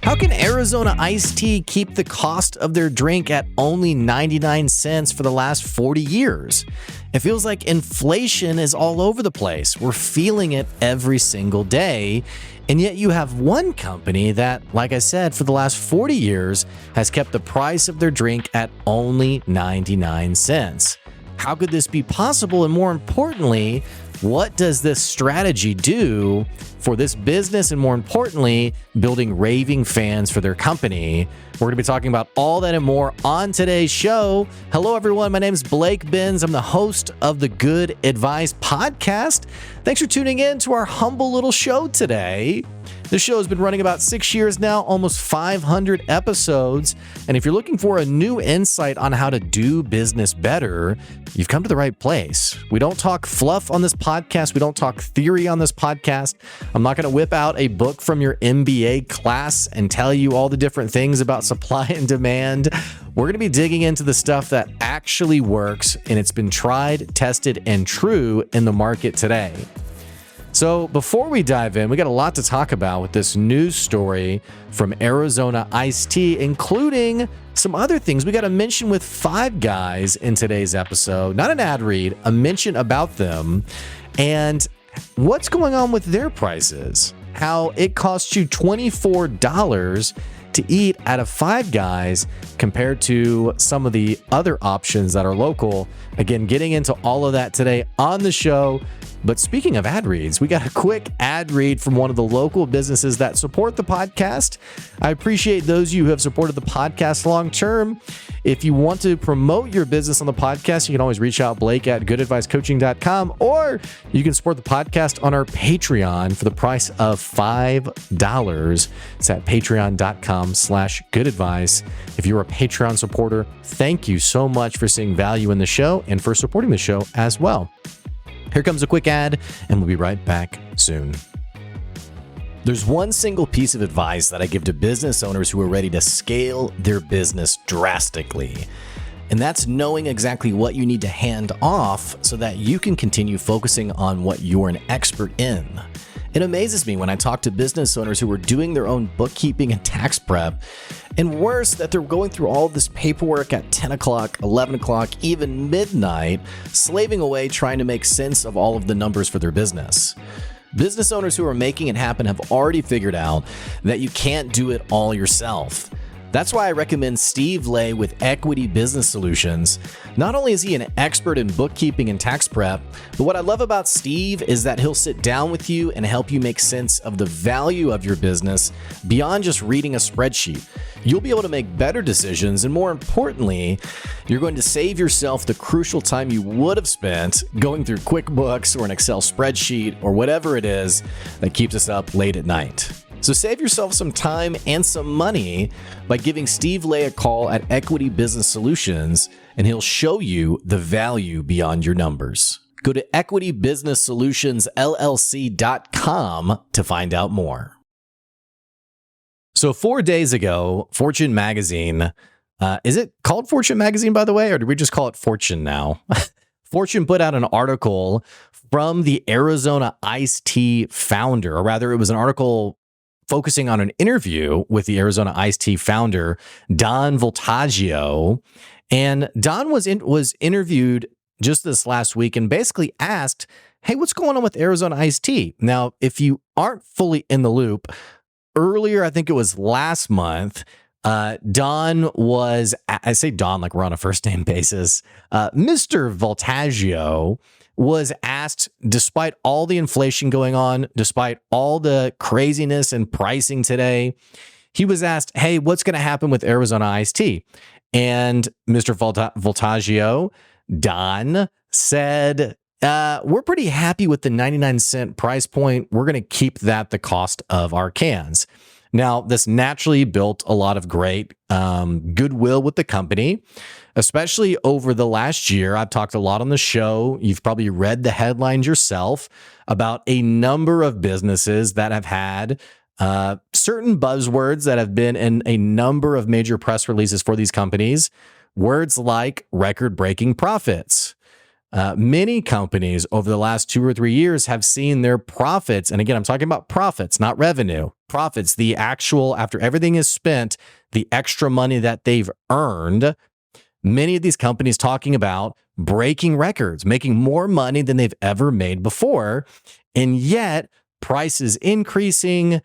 How can Arizona iced tea keep the cost of their drink at only 99 cents for the last 40 years? It feels like inflation is all over the place. We're feeling it every single day. And yet you have one company that, like I said, for the last 40 years has kept the price of their drink at only 99 cents. How could this be possible? And more importantly, what does this strategy do for this business and, more importantly, building raving fans for their company? We're going to be talking about all that and more on today's show. Hello, everyone. My name is Blake Benz. I'm the host of the Good Advice podcast. Thanks for tuning in to our humble little show today. This show has been running about 6 years now, almost 500 episodes. And if you're looking for a new insight on how to do business better, you've come to the right place. We don't talk fluff on this podcast. We don't talk theory on this podcast. I'm not going to whip out a book from your MBA class and tell you all the different things about supply and demand. We're going to be digging into the stuff that actually works, and it's been tried, tested, and true in the market today. So before we dive in, we got a lot to talk about with this news story from Arizona iced tea, including some other things we got to mention with Five Guys in today's episode. Not an ad read, a mention about them and what's going on with their prices. How it costs you $24 to eat at a Five Guys compared to some of the other options that are local. Again, getting into all of that today on the show. But speaking of ad reads, we got a quick ad read from one of the local businesses that support the podcast. I appreciate those of you who have supported the podcast long term. If you want to promote your business on the podcast, you can always reach out Blake at goodadvicecoaching.com, or you can support the podcast on our Patreon for the price of $5. It's at patreon.com/goodadvice. If you're a Patreon supporter, thank you so much for seeing value in the show and for supporting the show as well. Here comes a quick ad, and we'll be right back soon. There's one single piece of advice that I give to business owners who are ready to scale their business drastically, and that's knowing exactly what you need to hand off so that you can continue focusing on what you're an expert in. It amazes me when I talk to business owners who are doing their own bookkeeping and tax prep, and worse, that they're going through all this paperwork at 10 o'clock, 11 o'clock, even midnight, slaving away trying to make sense of all of the numbers for their business. Business owners who are making it happen have already figured out that you can't do it all yourself. That's why I recommend Steve Lay with Equity Business Solutions. Not only is he an expert in bookkeeping and tax prep, but what I love about Steve is that he'll sit down with you and help you make sense of the value of your business beyond just reading a spreadsheet. You'll be able to make better decisions, and more importantly, you're going to save yourself the crucial time you would have spent going through QuickBooks or an Excel spreadsheet or whatever it is that keeps us up late at night. So save yourself some time and some money by giving Steve Lay a call at Equity Business Solutions, and he'll show you the value beyond your numbers. Go to equitybusinesssolutions.llc.com to find out more. So 4 days ago, Fortune Magazine, is it called Fortune Magazine, by the way, or do we just call it Fortune now? Fortune put out an article from the Arizona iced tea founder, or rather it was an article focusing on an interview with the Arizona iced tea founder, Don Voltaggio. And Don was interviewed just this last week and basically asked, hey, what's going on with Arizona iced tea? Now, if you aren't fully in the loop, earlier, I think it was last month, Don was, I say Don like we're on a first name basis, Mr. Voltaggio was asked, despite all the inflation going on, despite all the craziness and pricing today, he was asked, hey, what's going to happen with Arizona iced tea? And Mr. Voltaggio, Don, said, we're pretty happy with the 99-cent price point. We're going to keep that the cost of our cans. Now, this naturally built a lot of great goodwill with the company, especially over the last year. I've talked a lot on the show. You've probably read the headlines yourself about a number of businesses that have had certain buzzwords that have been in a number of major press releases for these companies. Words like record-breaking profits, Many companies over the last 2 or 3 years have seen their profits. And again, I'm talking about profits, not revenue. Profits, the actual, after everything is spent, the extra money that they've earned. Many of these companies talking about breaking records, making more money than they've ever made before. And yet prices increasing,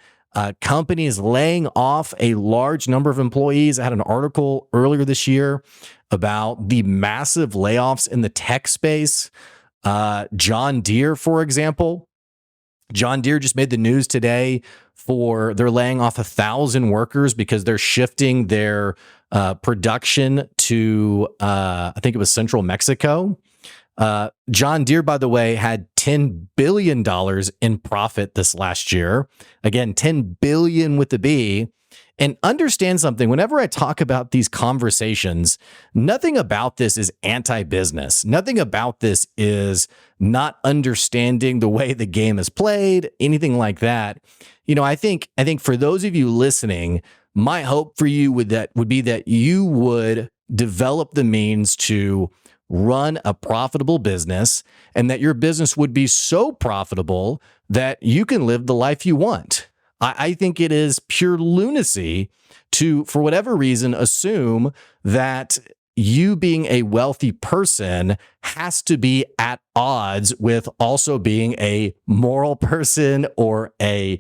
companies laying off a large number of employees. I had an article earlier this year about the massive layoffs in the tech space. John Deere, for example. John Deere just made the news today for they're laying off 1,000 workers because they're shifting their production to, I think it was central Mexico. John Deere, by the way, had $10 billion in profit this last year. Again, 10 billion with the B. And understand something, whenever I talk about these conversations, nothing about this is anti-business. Nothing about this is not understanding the way the game is played, anything like that. You know, I think for those of you listening, my hope for you would be that you would develop the means to run a profitable business, and that your business would be so profitable that you can live the life you want. I think it is pure lunacy to, for whatever reason, assume that you being a wealthy person has to be at odds with also being a moral person or a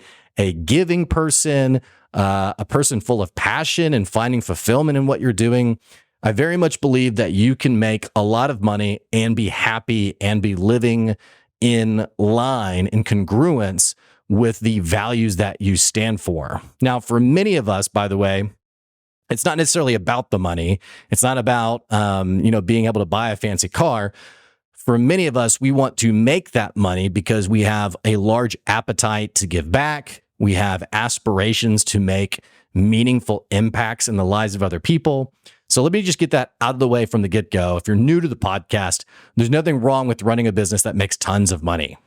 giving person, a person full of passion and finding fulfillment in what you're doing. I very much believe that you can make a lot of money and be happy and be living in line, in congruence with the values that you stand for. Now, for many of us, by the way, it's not necessarily about the money. It's not about, being able to buy a fancy car. For many of us, we want to make that money because we have a large appetite to give back. We have aspirations to make meaningful impacts in the lives of other people. So let me just get that out of the way from the get-go. If you're new to the podcast, there's nothing wrong with running a business that makes tons of money.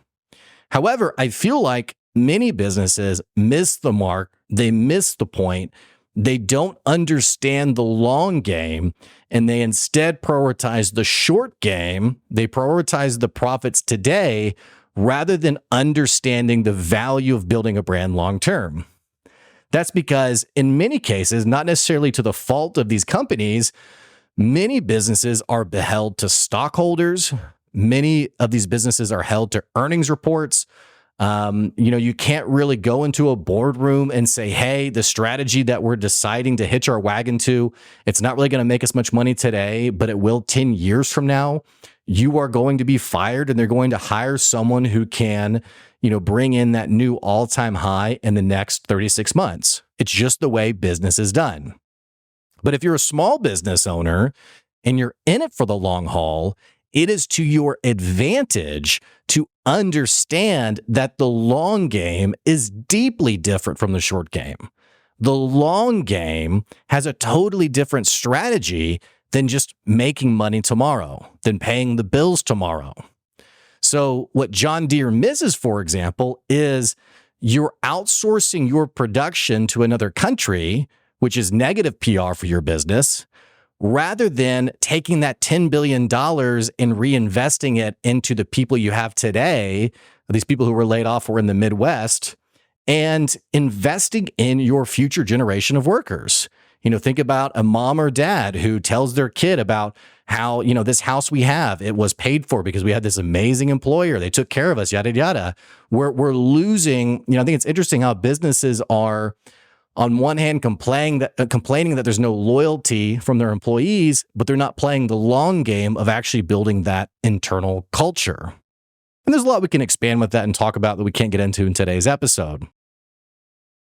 However, I feel like many businesses miss the mark. They miss the point. They don't understand the long game, and they instead prioritize the short game. They prioritize the profits today rather than understanding the value of building a brand long term. That's because in many cases, not necessarily to the fault of these companies, many businesses are beheld to stockholders. Many of these businesses are held to earnings reports. You can't really go into a boardroom and say, hey, the strategy that we're deciding to hitch our wagon to, it's not really going to make us much money today, but it will 10 years from now. You are going to be fired, and they're going to hire someone who can, bring in that new all-time high in the next 36 months. It's just the way business is done. But if you're a small business owner and you're in it for the long haul, it is to your advantage to understand that the long game is deeply different from the short game. The long game has a totally different strategy than just making money tomorrow, than paying the bills tomorrow. So what John Deere misses, for example, is you're outsourcing your production to another country, which is negative PR for your business, rather than taking that $10 billion and reinvesting it into the people you have today, these people who were laid off or in the Midwest, and investing in your future generation of workers. Think about a mom or dad who tells their kid about how, this house we have, it was paid for because we had this amazing employer. They took care of us, yada, yada. We're losing, I think it's interesting how businesses are, on one hand, complaining that there's no loyalty from their employees, but they're not playing the long game of actually building that internal culture. And there's a lot we can expand with that and talk about that we can't get into in today's episode.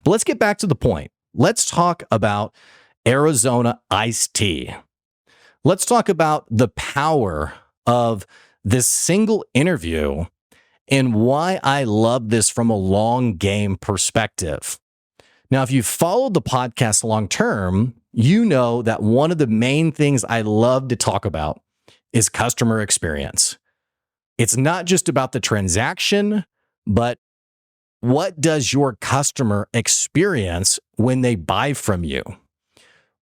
But let's get back to the point. Let's talk about Arizona iced tea. Let's talk about the power of this single interview and why I love this from a long game perspective. Now, if you've followed the podcast long term, you know that one of the main things I love to talk about is customer experience. It's not just about the transaction, but what does your customer experience when they buy from you?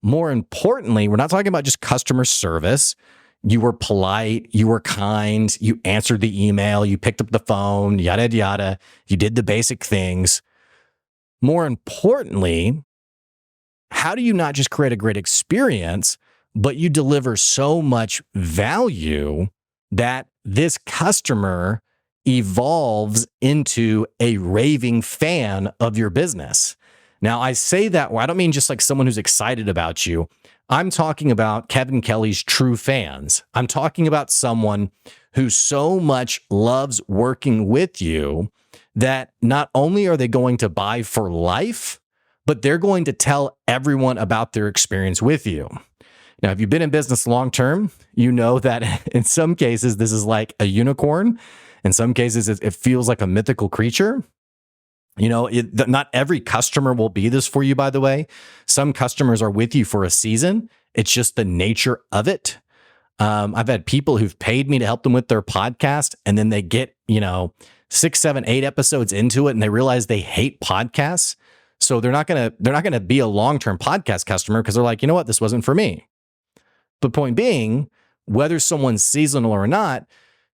More importantly, we're not talking about just customer service. You were polite, you were kind, you answered the email, you picked up the phone, yada, yada. You did the basic things. More importantly, how do you not just create a great experience, but you deliver so much value that this customer evolves into a raving fan of your business? Now, I say that, well, I don't mean just like someone who's excited about you. I'm talking about Kevin Kelly's true fans. I'm talking about someone who so much loves working with you that not only are they going to buy for life, but they're going to tell everyone about their experience with you. Now, if you've been in business long term, you know that in some cases, this is like a unicorn. In some cases, it feels like a mythical creature. Not every customer will be this for you, by the way. Some customers are with you for a season. It's just the nature of it. I've had people who've paid me to help them with their podcast, and then they get, 6, 7, 8 episodes into it, and they realize they hate podcasts. So they're not gonna be a long-term podcast customer because they're like, you know what, this wasn't for me. But point being, whether someone's seasonal or not,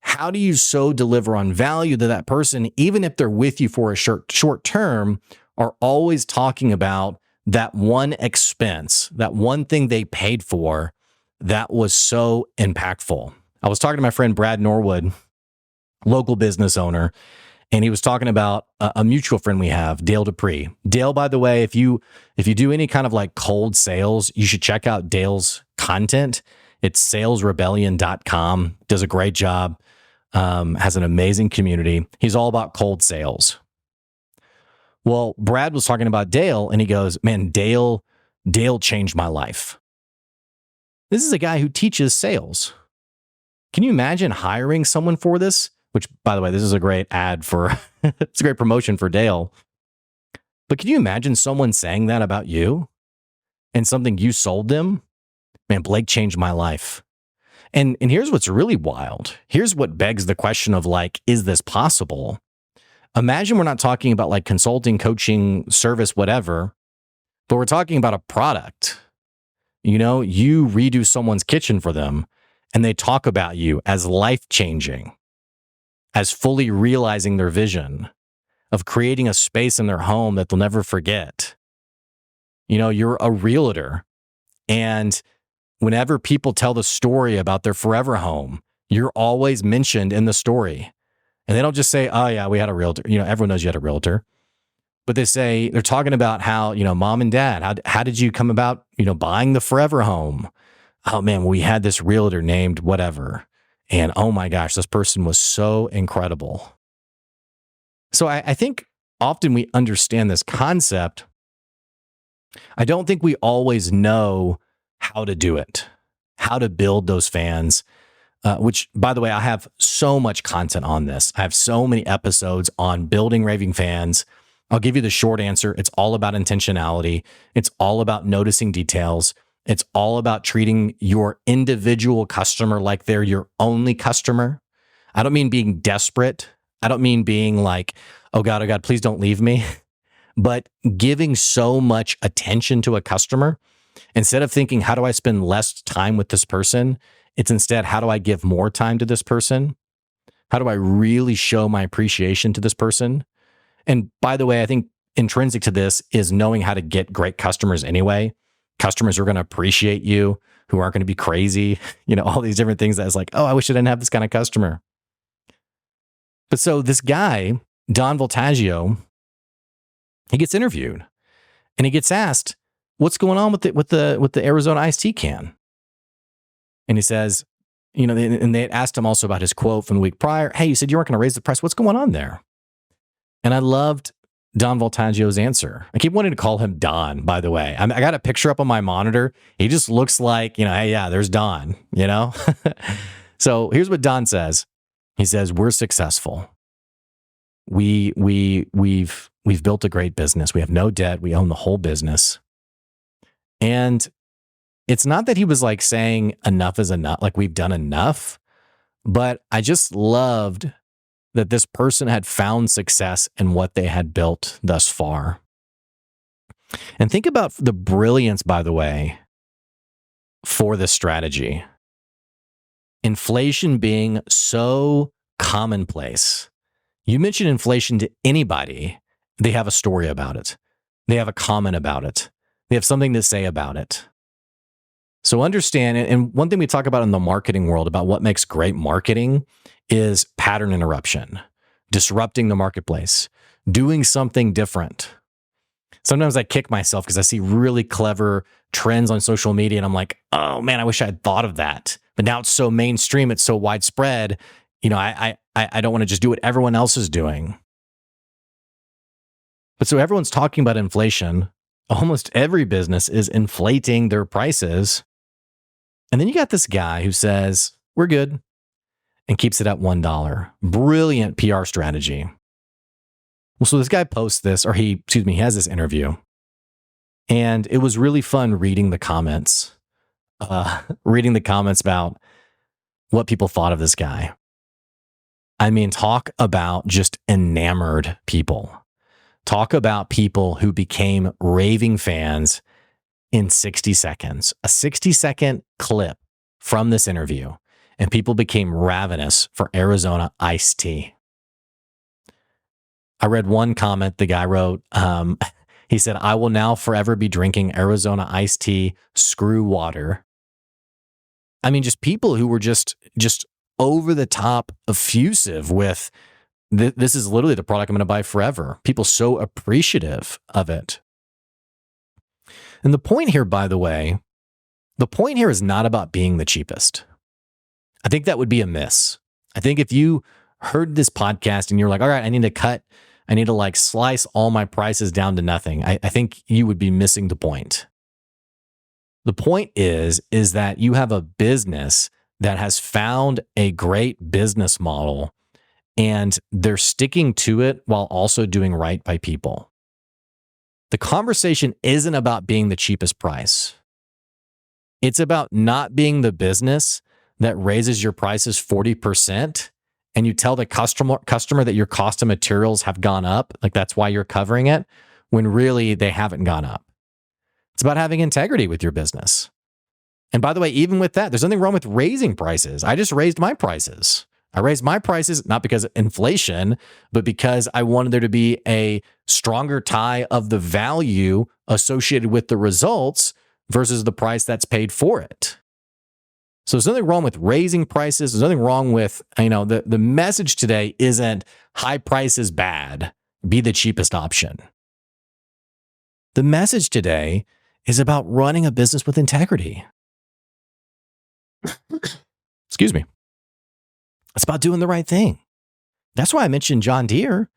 how do you so deliver on value to that person, even if they're with you for a short term, are always talking about that one expense, that one thing they paid for that was so impactful. I was talking to my friend Brad Norwood, local business owner, and he was talking about a mutual friend we have, Dale Dupree. Dale, by the way, if you do any kind of like cold sales, you should check out Dale's content. It's salesrebellion.com. Does a great job. Has an amazing community. He's all about cold sales. Well, Brad was talking about Dale, and he goes, man, Dale changed my life. This is a guy who teaches sales. Can you imagine hiring someone for this? Which, by the way, this is a great ad for, it's a great promotion for Dale. But can you imagine someone saying that about you and something you sold them? Man, Blake changed my life. And here's what's really wild. Here's what begs the question of like, is this possible? Imagine we're not talking about like consulting, coaching, service, whatever, but we're talking about a product. You redo someone's kitchen for them and they talk about you as life-changing, as fully realizing their vision of creating a space in their home that they'll never forget. You're a realtor, and whenever people tell the story about their forever home, you're always mentioned in the story. And they don't just say, oh yeah, we had a realtor. Everyone knows you had a realtor. But they're talking about how, mom and dad, how did you come about, buying the forever home? Oh man, we had this realtor named whatever. And oh my gosh, this person was so incredible. So I think often we understand this concept. I don't think we always know how to do it, how to build those fans, which, by the way, I have so much content on this. I have so many episodes on building raving fans. I'll give you the short answer. It's all about intentionality. It's all about noticing details. It's all about treating your individual customer like they're your only customer. I don't mean being desperate. I don't mean being like, oh God, please don't leave me. But giving so much attention to a customer, instead of thinking, how do I spend less time with this person? It's instead, how do I give more time to this person? How do I really show my appreciation to this person? And by the way, I think intrinsic to this is knowing how to get great customers anyway. Customers who are going to appreciate you, who aren't going to be crazy, all these different things that's like, oh, I wish I didn't have this kind of customer. But so this guy, Don Voltaggio, he gets interviewed and he gets asked, what's going on with the Arizona iced tea can? And he says, and they had asked him also about his quote from the week prior. Hey, you said you weren't going to raise the price. What's going on there? And I loved Don Voltaggio's answer. I keep wanting to call him Don, by the way. I got a picture up on my monitor. He just looks like, hey, yeah, there's Don, So here's what Don says. He says, we're successful. We've built a great business. We have no debt. We own the whole business. And it's not that he was like saying enough is enough, like we've done enough, but I just loved that this person had found success in what they had built thus far. And think about the brilliance, by the way, for this strategy. Inflation being so commonplace. You mention inflation to anybody, they have a story about it. They have a comment about it. They have something to say about it. So understand, and one thing we talk about in the marketing world about what makes great marketing is pattern interruption, disrupting the marketplace, doing something different. Sometimes I kick myself because I see really clever trends on social media and I'm like, oh man, I wish I had thought of that. But now it's so mainstream, it's so widespread. I don't want to just do what everyone else is doing. But so everyone's talking about inflation. Almost every business is inflating their prices. And then you got this guy who says, we're good, and keeps it at $1. Brilliant PR strategy. Well, so this guy posts this, or he has this interview. And it was really fun reading the comments, about what people thought of this guy. I mean, talk about just enamored people. Talk about people who became raving fans in 60 seconds. A 60-second clip from this interview, and people became ravenous for Arizona iced tea. I read one comment the guy wrote. He said, I will now forever be drinking Arizona iced tea, screw water. I mean, just people who were just over the top effusive with, this is literally the product I'm going to buy forever. People so appreciative of it. And the point here, by the way, is not about being the cheapest. I think that would be a miss. I think if you heard this podcast and you're like, all right, I need to slice all my prices down to nothing, I think you would be missing the point. The point is that you have a business that has found a great business model and they're sticking to it while also doing right by people. The conversation isn't about being the cheapest price. It's about not being the business that raises your prices 40% and you tell the customer that your cost of materials have gone up, like that's why you're covering it, when really they haven't gone up. It's about having integrity with your business. And by the way, even with that, there's nothing wrong with raising prices. I just raised my prices. I raised my prices not because of inflation, but because I wanted there to be a stronger tie of the value associated with the results versus the price that's paid for it. So there's nothing wrong with raising prices. There's nothing wrong with, the message today isn't high price is bad, be the cheapest option. The message today is about running a business with integrity. Excuse me. It's about doing the right thing. That's why I mentioned John Deere.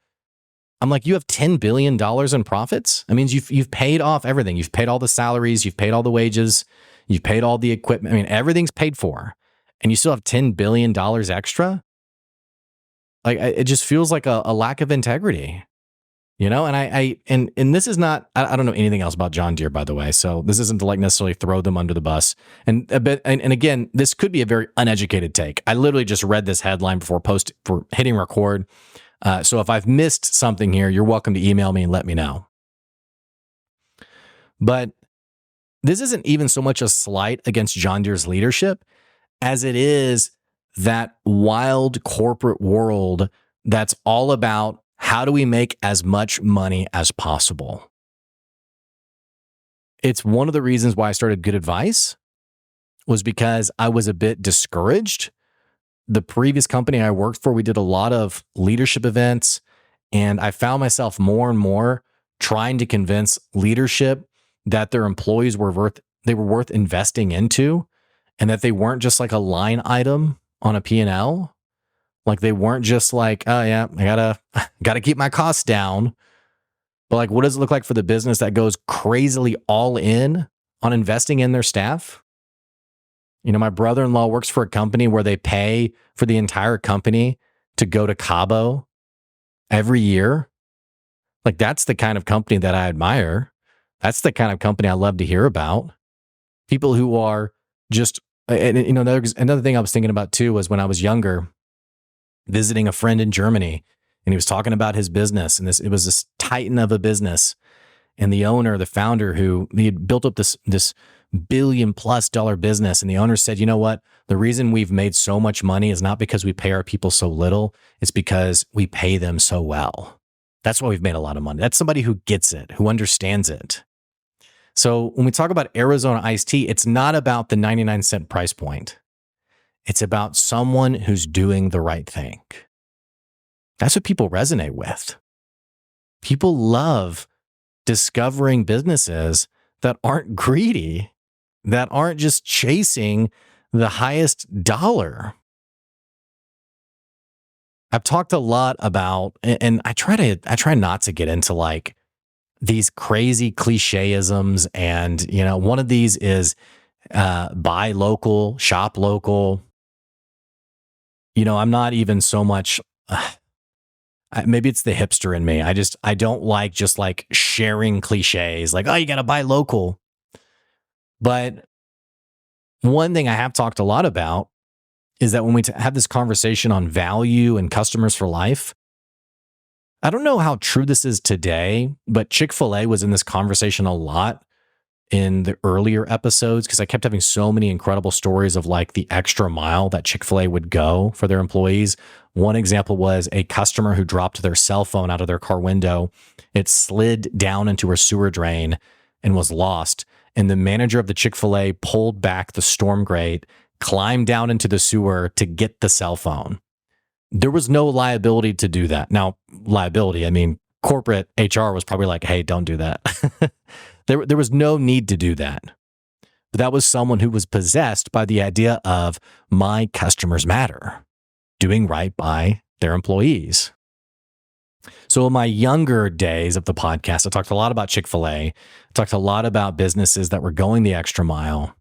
I'm like, you have $10 billion in profits. That means you've paid off everything. You've paid all the salaries. You've paid all the wages. You've paid all the equipment. I mean, everything's paid for. And you still have $10 billion extra. Like, it just feels like a lack of integrity. And this is not, I don't know anything else about John Deere, by the way. So this isn't to necessarily throw them under the bus. And again, this could be a very uneducated take. I literally just read this headline for hitting record. So if I've missed something here, you're welcome to email me and let me know. But this isn't even so much a slight against John Deere's leadership as it is that wild corporate world that's all about how do we make as much money as possible? It's one of the reasons why I started Good Advice was because I was a bit discouraged. The previous company I worked for, we did a lot of leadership events, and I found myself more and more trying to convince leadership that their employees were worth investing into, and that they weren't just like a line item on a P&L. Like they weren't just like, oh yeah, I gotta keep my costs down. But like, what does it look like for the business that goes crazily all in on investing in their staff? My brother-in-law works for a company where they pay for the entire company to go to Cabo every year. Like that's the kind of company that I admire. That's the kind of company I love to hear about. People who are just, another thing I was thinking about too was when I was younger, visiting a friend in Germany, and he was talking about his business, and it was this titan of a business. And the owner, the founder, who he had built up this $1 billion+ business, and the owner said, "You know what? The reason we've made so much money is not because we pay our people so little. It's because we pay them so well. That's why we've made a lot of money." That's somebody who gets it, who understands it. So when we talk about Arizona iced tea, it's not about the 99-cent price point. It's about someone who's doing the right thing. That's what people resonate with. People love discovering businesses that aren't greedy, that aren't just chasing the highest dollar. I've talked a lot about, and I try not to get into like these crazy clicheisms. And, one of these is buy local, shop local. I'm not even so much, maybe it's the hipster in me. I don't like just like sharing cliches like, oh, you got to buy local. But one thing I have talked a lot about is that when we have this conversation on value and customers for life, I don't know how true this is today, but Chick-fil-A was in this conversation a lot in the earlier episodes because I kept having so many incredible stories of like the extra mile that Chick-fil-A would go for their employees. One example was a customer who dropped their cell phone out of their car window. It slid down into a sewer drain and was lost. And the manager of the Chick-fil-A pulled back the storm grate, climbed down into the sewer to get the cell phone. There was no liability to do that. Now, liability, I mean, corporate HR was probably like, hey, don't do that. There was no need to do that. But that was someone who was possessed by the idea of my customers matter, doing right by their employees. So in my younger days of the podcast, I talked a lot about Chick-fil-A. I talked a lot about businesses that were going the extra mile.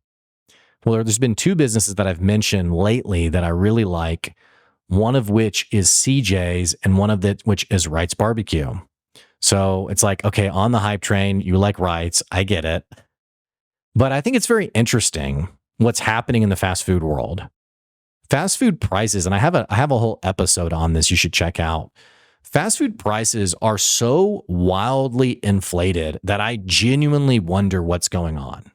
Well, there's been two businesses that I've mentioned lately that I really like, one of which is CJ's and one of which is Wright's Barbecue. So it's like, okay, on the hype train, you like Wright's, I get it. But I think it's very interesting what's happening in the fast food world. Fast food prices, and I have a whole episode on this you should check out. Fast food prices are so wildly inflated that I genuinely wonder what's going on.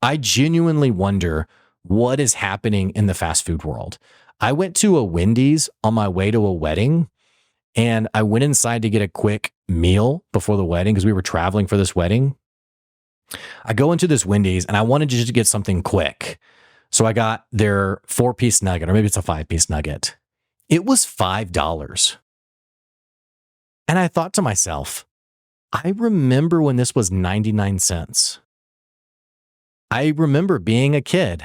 I genuinely wonder what is happening in the fast food world. I went to a Wendy's on my way to a wedding, and I went inside to get a quick meal before the wedding because we were traveling for this wedding. I go into this Wendy's and I wanted just to get something quick. So I got their 4-piece nugget, or maybe it's a 5-piece nugget. It was $5. And I thought to myself, I remember when this was 99 cents. I remember being a kid.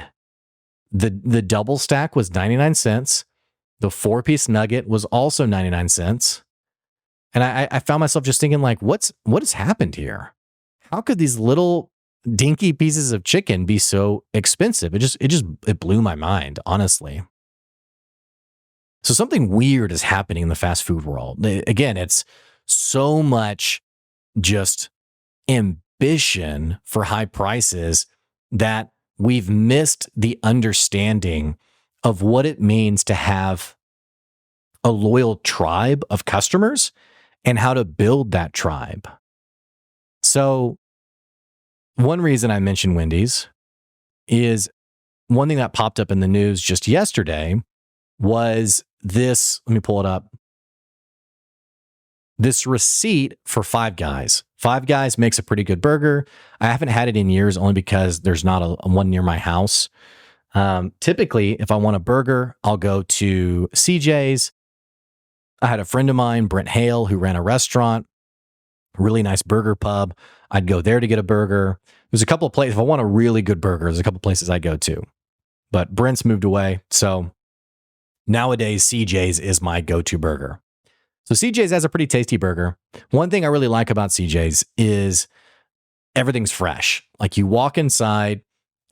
The double stack was 99 cents. The 4-piece nugget was also 99 cents. And I found myself just thinking like, what has happened here? How could these little dinky pieces of chicken be so expensive? It blew my mind, honestly. So something weird is happening in the fast food world. Again, it's so much just ambition for high prices that we've missed the understanding of what it means to have a loyal tribe of customers and how to build that tribe. So one reason I mentioned Wendy's is one thing that popped up in the news just yesterday was this. Let me pull it up. This receipt for Five Guys. Five Guys makes a pretty good burger. I haven't had it in years only because there's not a one near my house. Typically, if I want a burger, I'll go to CJ's. I had a friend of mine, Brent Hale, who ran a restaurant, really nice burger pub. I'd go there to get a burger. There's a couple of places. If I want a really good burger, there's a couple of places I go to. But Brent's moved away. So nowadays, CJ's is my go-to burger. So CJ's has a pretty tasty burger. One thing I really like about CJ's is everything's fresh. Like you walk inside,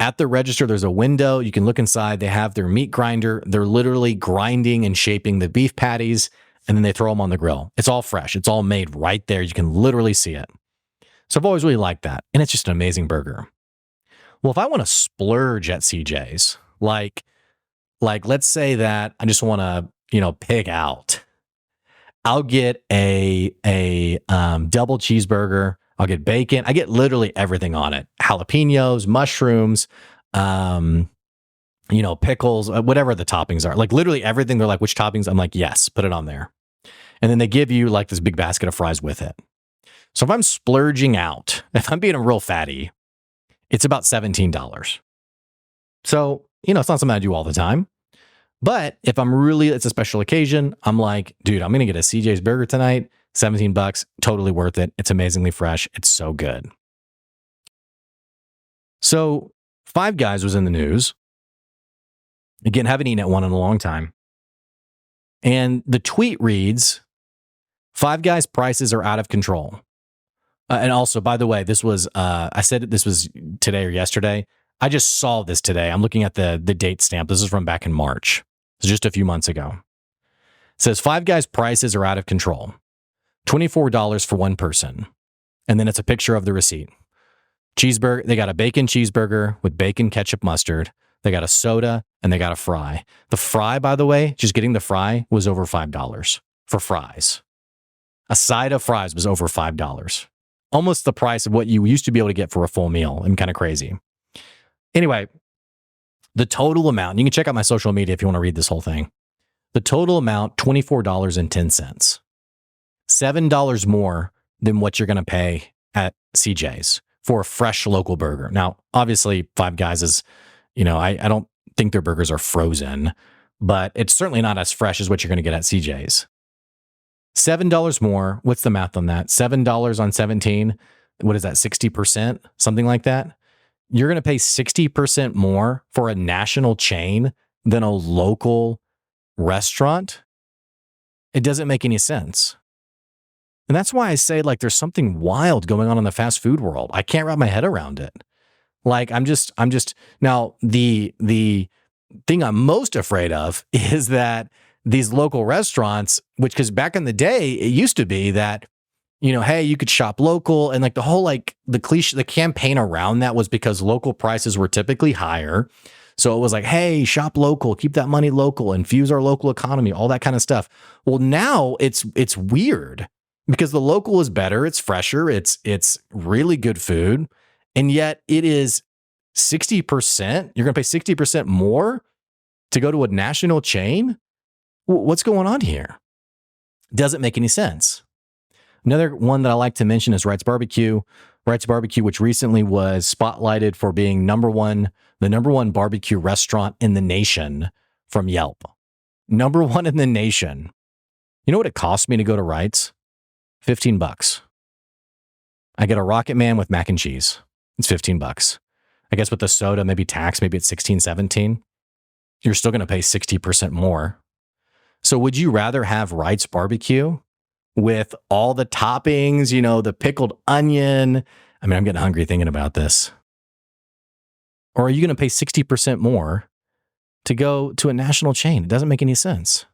at the register, there's a window. You can look inside. They have their meat grinder. They're literally grinding and shaping the beef patties, and then they throw them on the grill. It's all fresh. It's all made right there. You can literally see it. So I've always really liked that. And it's just an amazing burger. Well, if I want to splurge at CJ's, like let's say that I just want to, pig out. I'll get a double cheeseburger. I'll get bacon. I get literally everything on it. Jalapenos, mushrooms, pickles, whatever the toppings are. Like literally everything. They're like, which toppings? I'm like, yes, put it on there. And then they give you like this big basket of fries with it. So if I'm splurging out, if I'm being a real fatty, it's about $17. So, it's not something I do all the time. But if it's a special occasion, I'm like, dude, I'm going to get a CJ's burger tonight. $17, totally worth it. It's amazingly fresh. It's so good. So Five Guys was in the news. Again, haven't eaten at one in a long time. And the tweet reads, Five Guys prices are out of control. And also, by the way, this was, I said this was today or yesterday. I just saw this today. I'm looking at the date stamp. This is from back in March. It's just a few months ago. It says Five Guys prices are out of control. $24 for one person. And then it's a picture of the receipt. Cheeseburger. They got a bacon cheeseburger with bacon, ketchup, mustard. They got a soda and they got a fry. The fry, by the way, just getting the fry was over $5 for fries. A side of fries was over $5. Almost the price of what you used to be able to get for a full meal. I'm kind of crazy. Anyway, the total amount, you can check out my social media if you want to read this whole thing. The total amount, $24.10. $7 more than what you're going to pay at CJ's for a fresh local burger. Now, obviously, Five Guys is, I don't think their burgers are frozen, but it's certainly not as fresh as what you're going to get at CJ's. $7 more. What's the math on that? $7 on 17. What is that? 60%? Something like that. You're going to pay 60% more for a national chain than a local restaurant. It doesn't make any sense. And that's why I say like there's something wild going on in the fast food world. I can't wrap my head around it. Like I'm just now the thing I'm most afraid of is that these local restaurants, because back in the day, it used to be that, hey, you could shop local. And like the whole, like the cliche, the campaign around that was because local prices were typically higher. So it was like, hey, shop local, keep that money local, infuse our local economy, all that kind of stuff. Well, now it's weird because the local is better. It's fresher. It's really good food. And yet it is 60%. You're going to pay 60% more to go to a national chain. What's going on here? Doesn't make any sense. Another one that I like to mention is Wright's Barbecue. Wright's Barbecue, which recently was spotlighted for being the number one barbecue restaurant in the nation from Yelp. Number one in the nation. You know what it cost me to go to Wright's? $15. I get a Rocket Man with mac and cheese. It's $15. I guess with the soda, maybe tax, maybe it's 16, 17. You're still going to pay 60% more. So would you rather have Wright's Barbecue with all the toppings, the pickled onion? I mean, I'm getting hungry thinking about this. Or are you going to pay 60% more to go to a national chain? It doesn't make any sense.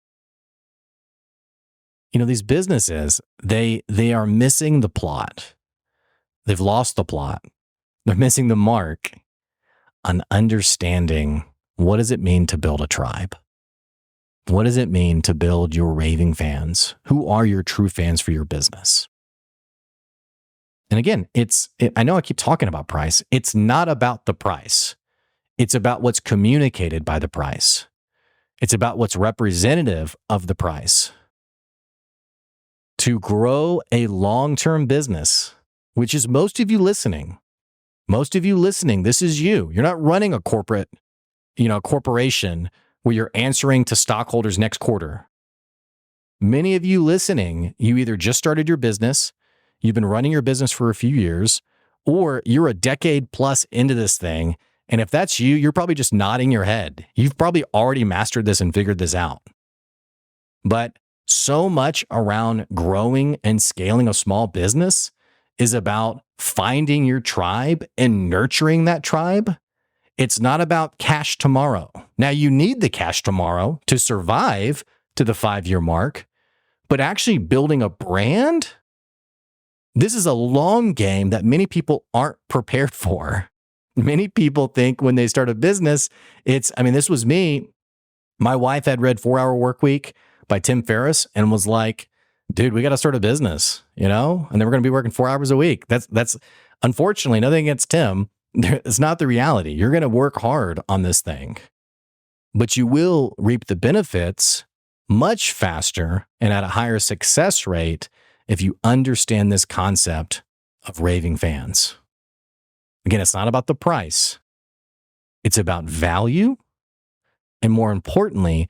These businesses, they are missing the plot. They've lost the plot. They're missing the mark on understanding what does it mean to build a tribe? What does it mean to build your raving fans? Who are your true fans for your business? And again, I know I keep talking about price. It's not about the price. It's about what's communicated by the price. It's about what's representative of the price. To grow a long-term business, which is most of you listening, this is you. You're not running a corporation where you're answering to stockholders next quarter. Many of you listening, you either just started your business, you've been running your business for a few years, or you're a decade plus into this thing. And if that's you, you're probably just nodding your head. You've probably already mastered this and figured this out. But so much around growing and scaling a small business is about finding your tribe and nurturing that tribe. It's not about cash tomorrow. Now, you need the cash tomorrow to survive to the 5-year mark, but actually building a brand, this is a long game that many people aren't prepared for. Many people think when they start a business, this was me. My wife had read 4 Hour Workweek by Tim Ferriss and was like, dude, we got to start a business, and then we're going to be working 4 hours a week. That's unfortunately nothing against Tim. It's not the reality. You're going to work hard on this thing, but you will reap the benefits much faster and at a higher success rate if you understand this concept of raving fans. Again, it's not about the price. It's about value, and more importantly,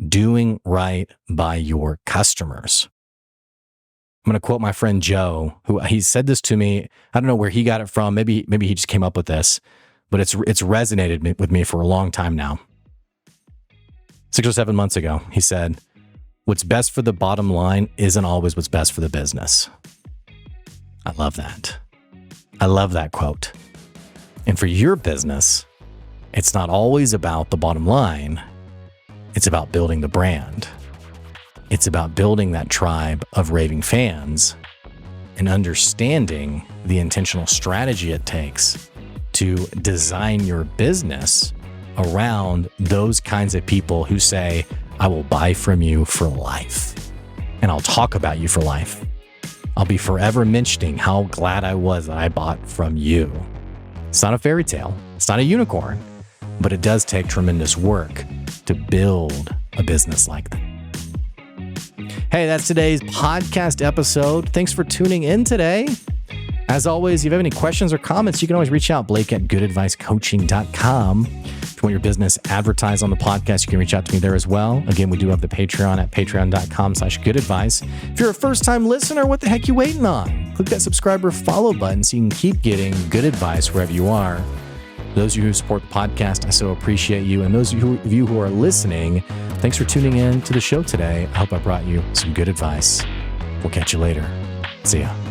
doing right by your customers. I'm going to quote my friend Joe, who he said this to me. I don't know where he got it from. Maybe he just came up with this, but it's resonated with me for a long time now. 6 or 7 months ago, he said, "What's best for the bottom line isn't always what's best for the business." I love that. I love that quote. And for your business, it's not always about the bottom line. It's about building the brand. It's about building that tribe of raving fans and understanding the intentional strategy it takes to design your business around those kinds of people who say, "I will buy from you for life, and I'll talk about you for life. I'll be forever mentioning how glad I was that I bought from you." It's not a fairy tale. It's not a unicorn, but it does take tremendous work to build a business like that. Hey, that's today's podcast episode. Thanks for tuning in today. As always, if you have any questions or comments, you can always reach out, blake@goodadvicecoaching.com. If you want your business advertised on the podcast, you can reach out to me there as well. Again, we do have the Patreon at patreon.com/goodadvice. If you're a first-time listener, what the heck you waiting on? Click that subscribe or follow button so you can keep getting good advice wherever you are. Those of you who support the podcast, I so appreciate you. And those of you who are listening, thanks for tuning in to the show today. I hope I brought you some good advice. We'll catch you later. See ya.